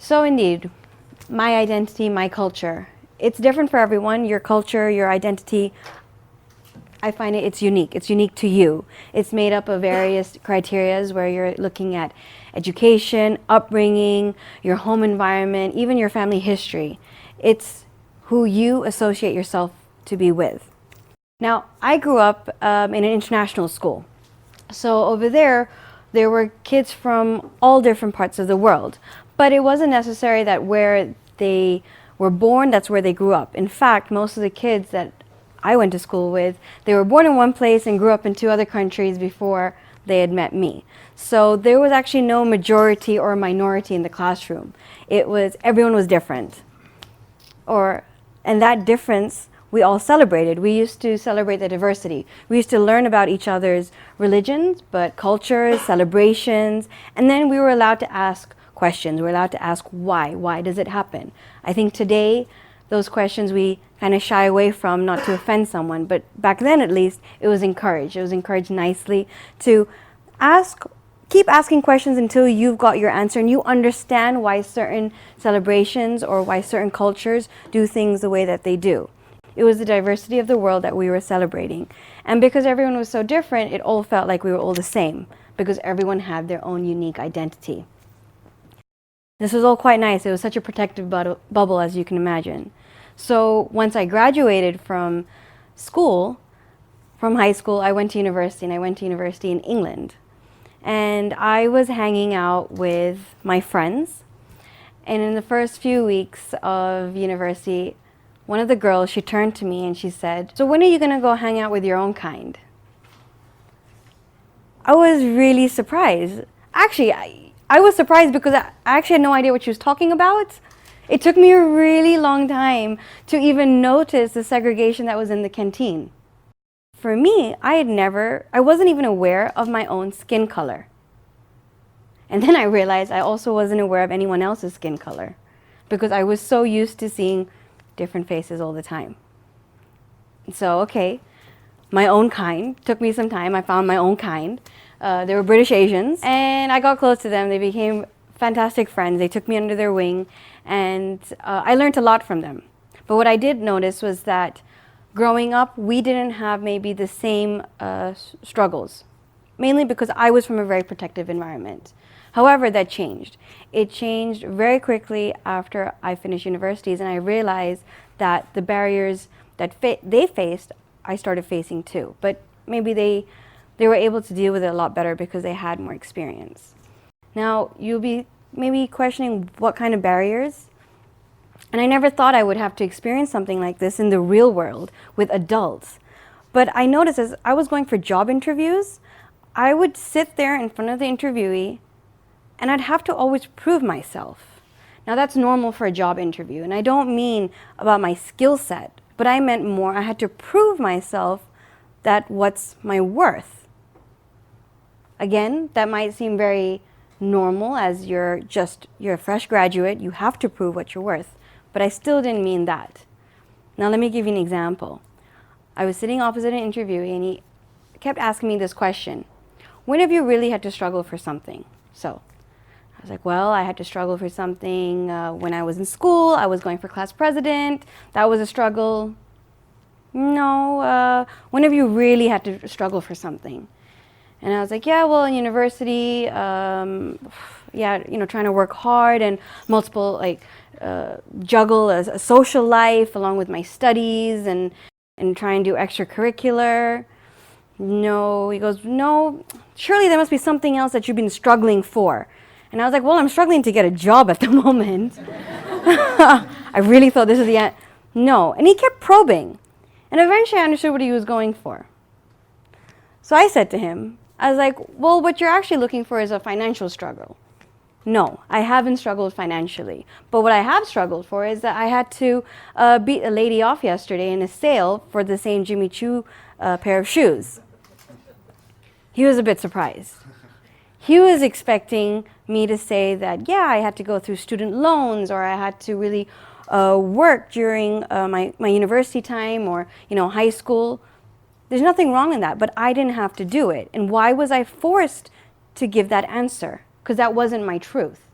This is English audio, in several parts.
So indeed, my identity, my culture. It's different for everyone. Your culture, your identity, I find it's unique. It's unique to you. It's made up of various criterias where you're looking at education, upbringing, your home environment, even your family history. It's who you associate yourself to be with. Now, I grew up in an international school. So over there were kids from all different parts of the world. But it wasn't necessary that where they were born, that's where they grew up. In fact, most of the kids that I went to school with, they were born in one place and grew up in 2 other countries before they had met me. So there was actually no majority or minority in the classroom. It was, everyone was different. And that difference we all celebrated. We used to celebrate the diversity. We used to learn about each other's religions, but cultures, celebrations, and then we were allowed to ask questions. We're allowed to ask why. Why does it happen? I think today, those questions we kind of shy away from, not to offend someone, but back then at least, it was encouraged. It was encouraged nicely to keep asking questions until you've got your answer and you understand why certain celebrations or why certain cultures do things the way that they do. It was the diversity of the world that we were celebrating. And because everyone was so different, it all felt like we were all the same, because everyone had their own unique identity. This was all quite nice. It was such a protective bubble, as you can imagine. So once I graduated from school, from high school, I went to university, and I went to university in England. And I was hanging out with my friends. And in the first few weeks of university, one of the girls, she turned to me and she said, "So when are you going to go hang out with your own kind?" I was really surprised. Actually, I was surprised because I actually had no idea what she was talking about. It took me a really long time to even notice the segregation that was in the canteen. For me, I wasn't even aware of my own skin color. And then I realized I also wasn't aware of anyone else's skin color because I was so used to seeing different faces all the time. So, okay, my own kind. Took me some time. I found my own kind. They were British Asians, and I got close to them. They became fantastic friends. They took me under their wing, and I learned a lot from them. But what I did notice was that growing up, we didn't have maybe the same struggles, mainly because I was from a very protective environment. However, that changed. It changed very quickly after I finished universities, and I realized that the barriers that they faced, I started facing too. But maybe they were able to deal with it a lot better because they had more experience. Now, you'll be maybe questioning what kind of barriers. And I never thought I would have to experience something like this in the real world with adults. But I noticed as I was going for job interviews, I would sit there in front of the interviewee and I'd have to always prove myself. Now that's normal for a job interview, and I don't mean about my skill set, but I meant more I had to prove myself that what's my worth. Again, that might seem very normal as you're a fresh graduate, you have to prove what you're worth, but I still didn't mean that. Now let me give you an example. I was sitting opposite an interviewee and he kept asking me this question: when have you really had to struggle for something? So I was like, well, I had to struggle for something when I was in school. I was going for class president. That was a struggle. No, when have you really had to struggle for something? And I was like, yeah, well, in university, yeah, trying to work hard and juggle a social life along with my studies and try and do extracurricular. No, he goes, no, surely there must be something else that you've been struggling for. And I was like, well, I'm struggling to get a job at the moment. I really thought this was the end. No. And he kept probing. And eventually I understood what he was going for. So I said to him, I was like, well, what you're actually looking for is a financial struggle. No, I haven't struggled financially. But what I have struggled for is that I had to beat a lady off yesterday in a sale for the same Jimmy Choo pair of shoes. He was a bit surprised. He was expecting me to say that, yeah, I had to go through student loans, or I had to really work during my university time or high school. There's nothing wrong in that, but I didn't have to do it. And why was I forced to give that answer? Because that wasn't my truth.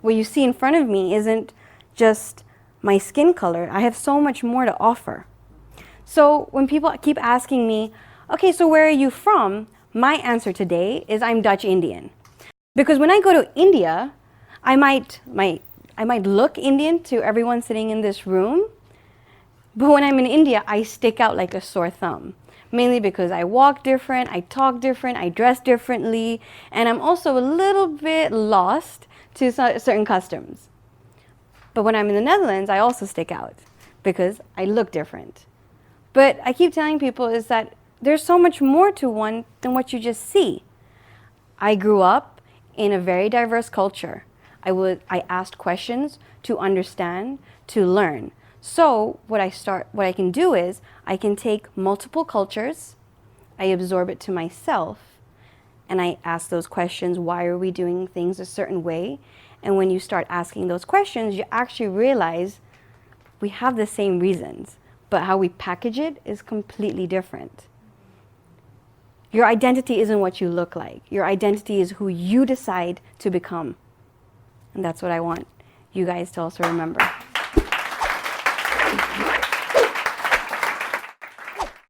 what you see in front of me isn't just my skin color. I have so much more to offer. So when people keep asking me, okay, so where are you from? My answer today is I'm Dutch Indian. Because when I go to India, I might look Indian to everyone sitting in this room, but when I'm in India, I stick out like a sore thumb. Mainly because I walk different, I talk different, I dress differently, and I'm also a little bit lost to certain customs. But when I'm in the Netherlands, I also stick out because I look different. But I keep telling people is that there's so much more to one than what you just see. I grew up in a very diverse culture. I asked questions to understand, to learn. So what I can do is I can take multiple cultures, I absorb it to myself, and I ask those questions, why are we doing things a certain way? And when you start asking those questions, you actually realize we have the same reasons, but how we package it is completely different. Your identity isn't what you look like. Your identity is who you decide to become. And that's what I want you guys to also remember.